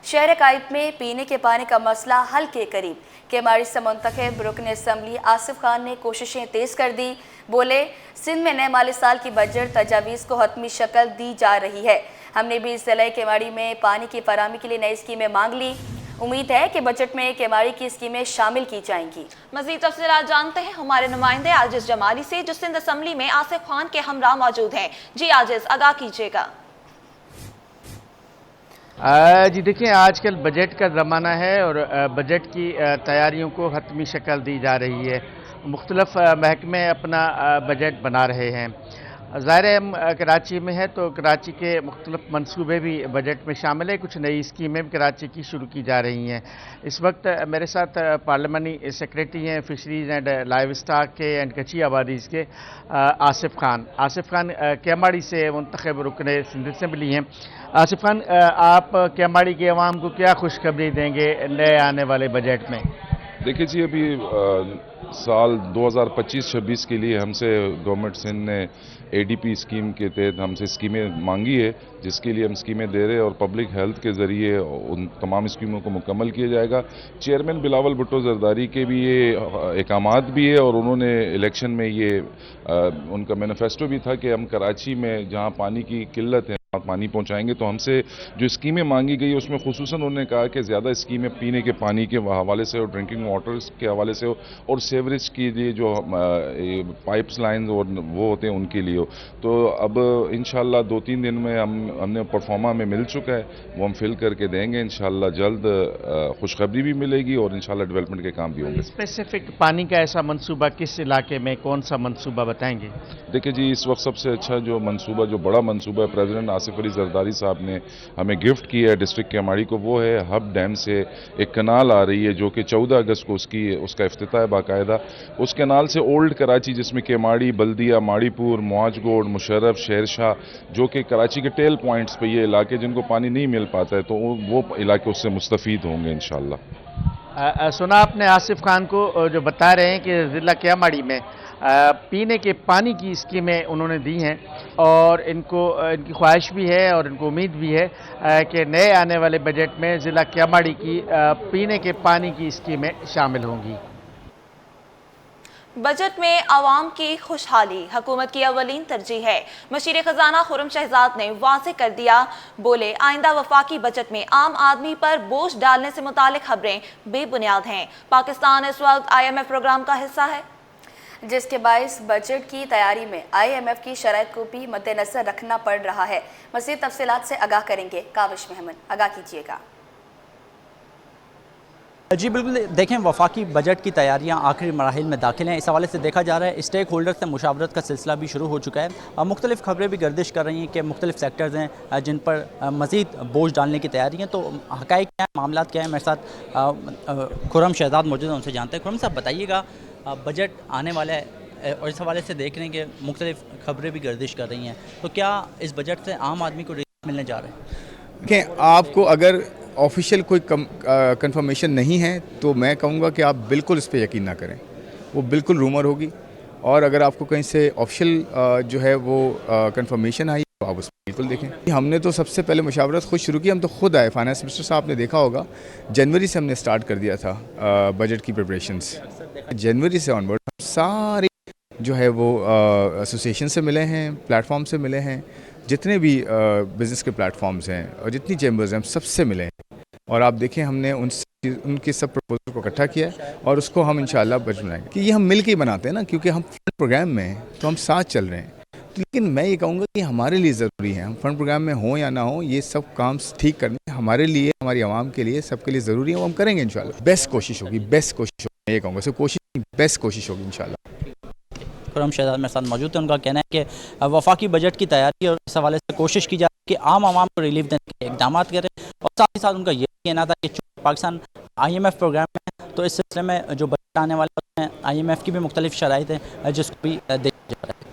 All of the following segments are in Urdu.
شہر قائد میں پینے کے پانی کا مسئلہ حل کے قریب۔ کیماڑی سے منتخب رکن اسمبلی آصف خان نے کوششیں تیز کر دی۔ بولے، سندھ میں نئے مالی سال کی بجٹ تجاویز کو حتمی شکل دی جا رہی ہے۔ ہم نے بھی ضلع کیماڑی میں پانی کی فراہمی کے لیے نئی اسکیمیں مانگ لی۔ امید ہے کہ بجٹ میں کیماڑی کی اسکیمیں شامل کی جائیں گی۔ مزید تفصیلات جانتے ہیں ہمارے نمائندے عاجز جمالی سے، جو سندھ اسمبلی میں آصف خان کے ہمراہ موجود ہیں۔ جی عاجز، آگاہ کیجیے گا۔ جی دیکھیں، آج کل بجٹ کا زمانہ ہے اور بجٹ کی تیاریوں کو حتمی شکل دی جا رہی ہے۔ مختلف محکمے اپنا بجٹ بنا رہے ہیں۔ ظاہر ہے ہم کراچی میں ہے تو کراچی کے مختلف منصوبے بھی بجٹ میں شامل ہیں۔ کچھ نئی اسکیمیں بھی کراچی کی شروع کی جا رہی ہیں۔ اس وقت میرے ساتھ پارلیمانی سیکریٹری ہیں فشریز اینڈ لائیو اسٹاک کے اینڈ کچی آبادیز کے آصف خان۔ آصف خان کیماڑی سے منتخب رکن سندھ اسمبلی ہیں۔ آصف خان، آپ کیماڑی کے عوام کو کیا خوشخبری دیں گے نئے آنے والے بجٹ میں؟ دیکھیے جی، ابھی سال 2025-26 کے لیے ہم سے گورنمنٹ سندھ نے اے ڈی پی اسکیم کے تحت ہم سے اسکیمیں مانگی ہے، جس کے لیے ہم اسکیمیں دے رہے ہیں اور پبلک ہیلتھ کے ذریعے ان تمام اسکیموں کو مکمل کیا جائے گا۔ چیئرمین بلاول بھٹو زرداری کے بھی یہ احکامات بھی ہے اور انہوں نے الیکشن میں یہ ان کا مینیفیسٹو بھی تھا کہ ہم کراچی میں جہاں پانی کی قلت ہے پانی پہنچائیں گے۔ تو ہم سے جو اسکیمیں مانگی گئی اس میں خصوصاً انہوں نے کہا کہ زیادہ اسکیمیں پینے کے پانی کے حوالے سے اور ڈرنکنگ واٹرز کے حوالے سے ہو اور سیوریج کی لیے جو پائپس لائنز اور وہ ہوتے ہیں ان کے لیے ہو۔ تو اب انشاءاللہ 2-3 دن میں ہم نے پرفارما میں مل چکا ہے، وہ ہم فل کر کے دیں گے۔ انشاءاللہ جلد خوشخبری بھی ملے گی اور انشاءاللہ ڈیولپمنٹ کے کام بھی ہوں گے۔ اسپیسیفک پانی کا ایسا منصوبہ کس علاقے میں، کون سا منصوبہ بتائیں گے؟ دیکھیں جی، اس وقت سب سے اچھا جو منصوبہ، جو بڑا منصوبہ ہے پریزیڈنٹ آصف علی زرداری صاحب نے ہمیں گفٹ کیا ہے ڈسٹرکٹ کیماڑی کو، وہ ہے ہب ڈیم سے ایک کنال آ رہی ہے جو کہ 14 اگست کو اس کا افتتاح ہے باقاعدہ۔ اس کینال سے اولڈ کراچی جس میں کیماڑی، بلدیہ، ماڑی پور، معاج گوڑ، مشرف، شہر شاہ، جو کہ کراچی کے ٹیل پوائنٹس پہ یہ علاقے جن کو پانی نہیں مل پاتا ہے، تو وہ علاقے اس سے مستفید ہوں گے انشاءاللہ۔ سنا آپ نے آصف خان کو جو بتا رہے ہیں کہ ضلع کیماڑی میں پینے کے پانی کی اسکیمیں انہوں نے دی ہیں اور ان کی خواہش بھی ہے اور ان کو امید بھی ہے کہ نئے آنے والے بجٹ میں ضلع کیماڑی کی پینے کے پانی کی اسکیمیں شامل ہوں گی۔ بجٹ میں عوام کی خوشحالی حکومت کی اولین ترجیح ہے، مشیر خزانہ خرم شہزاد نے واضح کر دیا۔ بولے، آئندہ وفاقی بجٹ میں عام آدمی پر بوجھ ڈالنے سے متعلق خبریں بے بنیاد ہیں۔ پاکستان اس وقت IMF پروگرام کا حصہ ہے، جس کے باعث بجٹ کی تیاری میں IMF کی شرائط کو بھی مد نظر رکھنا پڑ رہا ہے۔ مزید تفصیلات سے آگاہ کریں گے کاوش محمد، آگاہ کیجیے گا۔ جی بالکل، دیکھیں وفاقی بجٹ کی تیاریاں آخری مراحل میں داخل ہیں۔ اس حوالے سے دیکھا جا رہا ہے اسٹیک ہولڈر سے مشاورت کا سلسلہ بھی شروع ہو چکا ہے۔ مختلف خبریں بھی گردش کر رہی ہیں کہ مختلف سیکٹرز ہیں جن پر مزید بوجھ ڈالنے کی تیاری ہیں۔ تو حقائق کیا ہیں، معاملات کیا ہیں، میرے ساتھ خرم شہزاد موجود ہیں، ان سے جانتے ہیں۔ خرم صاحب بتائیے گا، بجٹ آنے والا ہے اور اس حوالے سے دیکھ رہے ہیں کہ مختلف خبریں بھی گردش کر رہی ہیں، تو کیا اس بجٹ سے عام آدمی کو ریلیف ملنے جا رہے ہیں؟ دیکھیں، آپ کو اگر آفیشیل کوئی کنفرمیشن نہیں ہے تو میں کہوں گا کہ آپ بالکل اس پہ یقین نہ کریں، وہ بالکل رومر ہوگی۔ اور اگر آپ کو کہیں سے آفیشیل جو ہے وہ کنفرمیشن آئی تو آپ اس پہ بالکل دیکھیں۔ ہم نے تو سب سے پہلے مشاورت خود شروع کی، ہم تو خود آئے، فائنانس منسٹر صاحب نے دیکھا ہوگا جنوری سے ہم نے سٹارٹ کر دیا تھا بجٹ کی پریپریشنز۔ جنوری سے آن ورڈ ہم سارے جو ہے وہ ایسوسیشن سے ملے ہیں، پلیٹ فارم سے ملے ہیں، جتنے بھی بزنس کے پلیٹ فارمز ہیں اور جتنی چیمبرز ہیں ہم سب سے ملے ہیں۔ اور آپ دیکھیں ہم نے ان کے سب پروپوزل کو اکٹھا کیا ہے اور اس کو ہم انشاءاللہ بجٹ بنائیں گے کہ یہ ہم مل کے ہی بناتے ہیں نا، کیونکہ ہم فنڈ پروگرام میں ہیں تو ہم ساتھ چل رہے ہیں۔ لیکن میں یہ کہوں گا کہ ہمارے لیے ضروری ہے، ہم فنڈ پروگرام میں ہوں یا نہ ہوں، یہ سب کام ٹھیک کرنے ہمارے لیے، ہماری عوام کے لیے، سب کے لیے ضروری ہے، وہ ہم کریں گے انشاءاللہ۔ بیسٹ کوشش ہوگی، میں یہ کہوں گا، بیسٹ کوشش ہوگی انشاءاللہ۔ خرم شہزاد میرے ساتھ موجود ہیں، ان کا کہنا ہے کہ وفاقی بجٹ کی تیاری اور اس حوالے سے کوشش کی جائے کہ عام عوام کو ریلیف دینے کے اقدامات کریں، اور ساتھ ہی ساتھ ان کا یہ کہنا تھا کہ پاکستان IMF پروگرام میں تو اس سلسلے میں جو بجٹ آنے والا ہے IMF کی بھی مختلف شرائط ہیں جس کو بھی دیکھا جا رہا ہے۔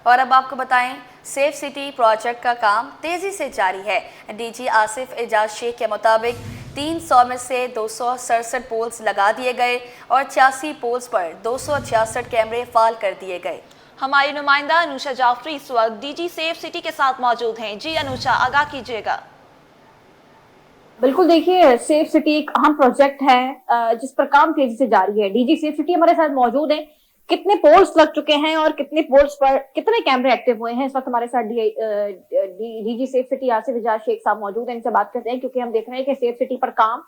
اور اب آپ کو بتائیں، سیف سٹی پروجیکٹ کا کام تیزی سے جاری ہے۔ DG آصف اعجاز شیخ کے مطابق 300 میں سے 267 پولز لگا دیے گئے اور 86 پولز پر 266 کیمرے فعال کر دیے گئے۔ ہماری نمائندہ انوشا جعفری اس وقت DG سیف سٹی کے ساتھ موجود ہیں۔ جی انوشا، آگاہ کیجیے گا۔ بالکل دیکھیے سیف سٹی ایک اہم پروجیکٹ ہے جس پر کام تیزی سے جاری ہے. ڈی جی سیف سٹی ہمارے ساتھ موجود ہیں. کتنے پولس لگ چکے ہیں اور کتنے پولس پر کتنے کیمرے ایکٹیو ہوئے ہیں؟ اس وقت ہمارے ساتھ D G safe city Asif Ijaz Sheikh صاحب موجود ہیں. ان سے بات کرتے ہیں کیونکہ ہم دیکھ رہے ہیں کہ سیف سٹی پر کام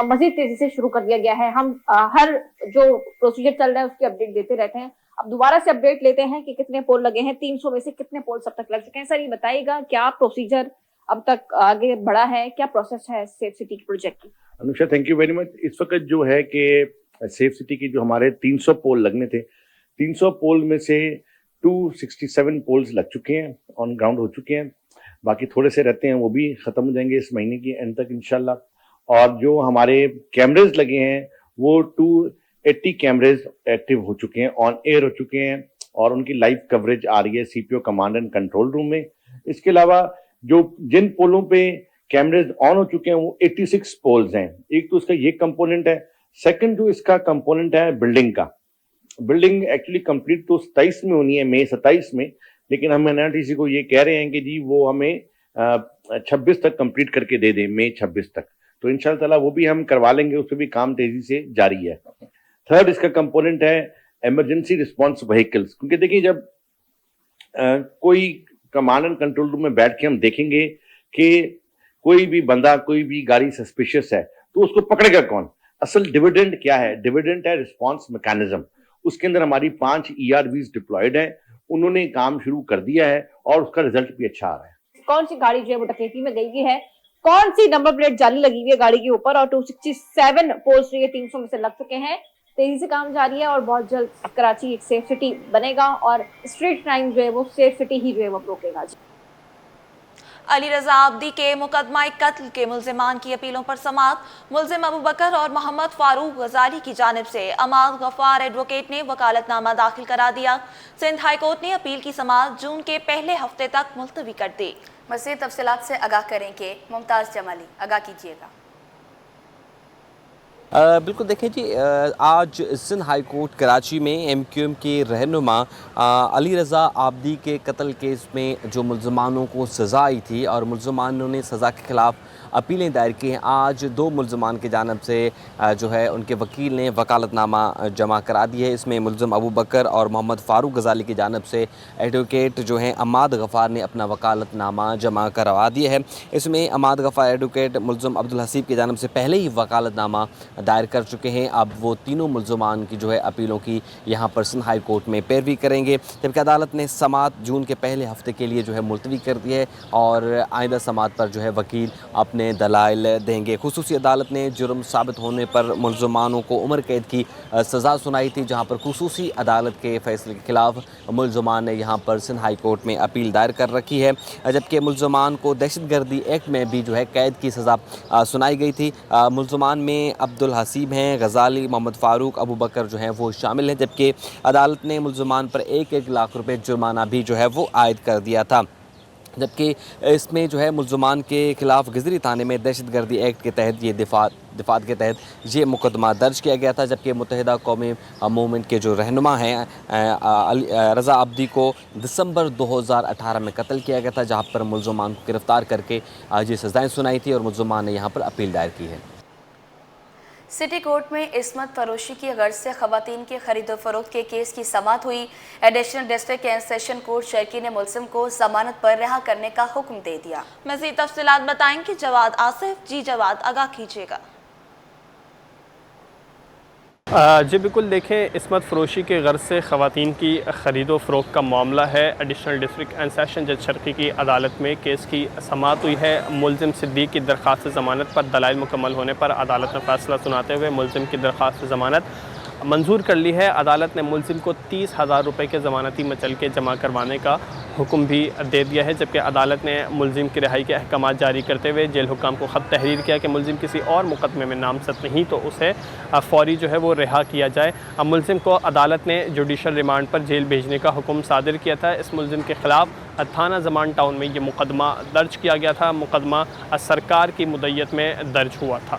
مزید تیزی سے شروع کر دیا گیا ہے. ہم ہر جو پروسیجر چل رہا ہے اس کی اپڈیٹ دیتے رہتے ہیں. اب دوبارہ سے اپڈیٹ لیتے ہیں کہ کتنے پول لگے ہیں. 300 میں سے کتنے پولس اب تک لگ چکے ہیں؟ سر یہ بتائیے گا کیا پروسیجر اب تک آگے بڑھا ہے, کیا پروسیس ہے سیف سٹی کے پروجیکٹ کی؟ Anusha thank you very much. اس وقت جو ہے کہ سیف سٹی کی جو ہمارے 300 پول لگنے تھے, 300 پول میں سے 267 پولز لگ چکے ہیں, آن گراؤنڈ ہو چکے ہیں. باقی تھوڑے سے رہتے ہیں, وہ بھی ختم ہو جائیں گے اس مہینے کی اینڈ تک انشاءاللہ. اور جو ہمارے کیمریز لگے ہیں وہ 280 کیمریز ایکٹیو ہو چکے ہیں, آن ایئر ہو چکے ہیں, اور ان کی لائیو کوریج آ رہی ہے سی پی او کمانڈ اینڈ کنٹرول روم میں. اس کے علاوہ جو جن پولوں پہ کیمریز آن ہو چکے ہیں وہ 86 پولز ہیں. ایک تو اس کا یہ کمپوننٹ ہے. سیکنڈ جو اس کا کمپوننٹ ہے بلڈنگ کا, بلڈنگ ایکچولی کمپلیٹ تو 27 میں ہونی ہے, مئی 27 میں, لیکن ہم NRTC کو یہ کہہ رہے ہیں کہ جی وہ ہمیں 26 تک کمپلیٹ کر کے دے دیں, مئی 26 تک. تو انشاءاللہ تعالیٰ وہ بھی ہم کروا لیں گے, اس پہ بھی کام تیزی سے جاری ہے. تھرڈ اس کا کمپوننٹ ہے ایمرجنسی رسپانس وہیکلس, کیونکہ دیکھیں جب کوئی کمانڈ اینڈ کنٹرول روم میں بیٹھ کے ہم دیکھیں گے کہ کوئی بھی بندہ, کوئی بھی گاڑی سسپیشس ہے, تو اس کو پکڑے گا کون؟ اصل ڈیویڈنٹ کیا ہے؟ ڈیویڈنٹ ہے رسپانس میکانزم. اس کے اندر ہماری 5 ERVs ڈپلائڈ ہیں, انہوں نے کام شروع کر دیا ہے اور اس کا رزلٹ بھی اچھا آ رہا ہے. کون سی گاڑی جو ہے وہ ٹکیٹی میں گئی ہوئی ہے, کون سی نمبر پلیٹ جعلی لگی ہوئی ہے گاڑی کے اوپر, اور 267 پولس جو یہ 300 میں سے لگ چکے ہیں. تیزی سے کام جاری ہے اور بہت جلد کراچی ایک سیف سٹی بنے گا اور اسٹریٹ کرائم جو ہے وہ سیف سٹی ہی جو ہے وہ روکے گا. علی رضا عابدی کے مقدمہ قتل کے ملزمان کی اپیلوں پر سماعت. ملزم ابو بکر اور محمد فاروق غزالی کی جانب سے عماد غفار ایڈوکیٹ نے وکالت نامہ داخل کرا دیا. سندھ ہائی کورٹ نے اپیل کی سماعت جون کے پہلے ہفتے تک ملتوی کر دی. مزید تفصیلات سے آگاہ کریں گے ممتاز جمالی, آگاہ کیجیے گا. بالکل دیکھیں جی, آج سندھ ہائی کورٹ کراچی میں MQM کے رہنما علی رضا عابدی کے قتل کیس میں جو ملزمانوں کو سزا آئی تھی اور ملزمانوں نے سزا کے خلاف اپیلیں دائر کی ہیں, آج 2 ملزمان کی جانب سے جو ہے ان کے وکیل نے وکالت نامہ جمع کرا دی ہے. اس میں ملزم ابو بکر اور محمد فاروق غزالی کی جانب سے ایڈوکیٹ جو ہیں عماد غفار نے اپنا وکالت نامہ جمع کروا دیا ہے. اس میں عماد غفار ایڈوکیٹ ملزم عبدالحسیب کی جانب سے پہلے ہی وکالت نامہ دائر کر چکے ہیں. اب وہ تینوں ملزمان کی جو ہے اپیلوں کی یہاں پر سندھ ہائی کورٹ میں پیروی کریں گے, جبکہ عدالت نے سماعت جون کے پہلے ہفتے کے لیے جو ہے ملتوی کر دی ہے اور آئندہ سماعت پر جو ہے وکیل اپنے دلائل دیں گے. خصوصی عدالت نے جرم ثابت ہونے پر ملزمانوں کو عمر قید کی سزا سنائی تھی, جہاں پر خصوصی عدالت کے فیصلے کے خلاف ملزمان نے یہاں پر سندھ ہائی کورٹ میں اپیل دائر کر رکھی ہے, جبکہ ملزمان کو دہشت گردی ایکٹ میں بھی جو ہے قید کی سزا سنائی گئی تھی. ملزمان میں عبدالحسیب ہیں, غزالی, محمد فاروق, ابو بکر جو ہیں وہ شامل ہیں, جبکہ عدالت نے ملزمان پر 1-1 لاکھ روپے جرمانہ بھی جو ہے وہ عائد کر دیا تھا. جبکہ اس میں جو ہے ملزمان کے خلاف گزری تھانے میں دہشت گردی ایکٹ کے تحت یہ دفعات کے تحت یہ مقدمہ درج کیا گیا تھا, جبکہ متحدہ قومی موومنٹ کے جو رہنما ہیں رضا عابدی کو دسمبر 2018 میں قتل کیا گیا تھا, جہاں پر ملزمان کو گرفتار کر کے یہ سزائیں سنائی تھی اور ملزمان نے یہاں پر اپیل دائر کی ہے. سٹی کورٹ میں عصمت فروشی کی غرض سے خواتین کے خرید و فروخت کے کیس کی سماعت ہوئی. Additional district and session court شرکی نے ملزم کو ضمانت پر رہا کرنے کا حکم دے دیا. مزید تفصیلات بتائیں گے جواد آصف. جی جواد, آگاہ کیجیے گا. جی بالکل, دیکھیں عصمت فروشی کے غرض سے خواتین کی خرید و فروخت کا معاملہ ہے. ایڈیشنل ڈسٹرکٹ اینڈ سیشن جج شرقی کی عدالت میں کیس کی سماعت ہوئی ہے. ملزم صدیق کی درخواست ضمانت پر دلائل مکمل ہونے پر عدالت نے فیصلہ سناتے ہوئے ملزم کی درخواست ضمانت منظور کر لی ہے. عدالت نے ملزم کو 30,000 روپے کے ضمانتی مچلکے جمع کروانے کا حکم بھی دے دیا ہے, جبکہ عدالت نے ملزم کی رہائی کے احکامات جاری کرتے ہوئے جیل حکام کو خط تحریر کیا کہ ملزم کسی اور مقدمے میں نامزد نہیں تو اسے فوری جو ہے وہ رہا کیا جائے. ملزم کو عدالت نے جوڈیشل ریمانڈ پر جیل بھیجنے کا حکم صادر کیا تھا. اس ملزم کے خلاف تھانہ زمان ٹاؤن میں یہ مقدمہ درج کیا گیا تھا. مقدمہ سرکار کی مدعیت میں درج ہوا تھا.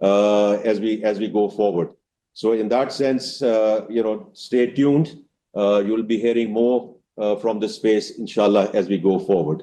as we go forward. So in that sense, stay tuned. You will be hearing more from this space inshallah as we go forward.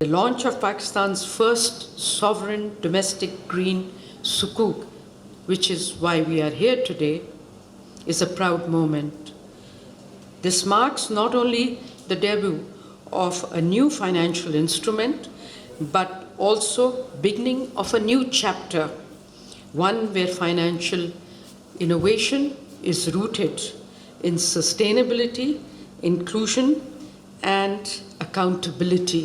The launch of Pakistan's first sovereign domestic green sukuk, which is why we are here today, is a proud moment. This marks not only the debut of a new financial instrument, but also beginning of a new chapter, one where financial innovation is rooted in sustainability, inclusion and accountability.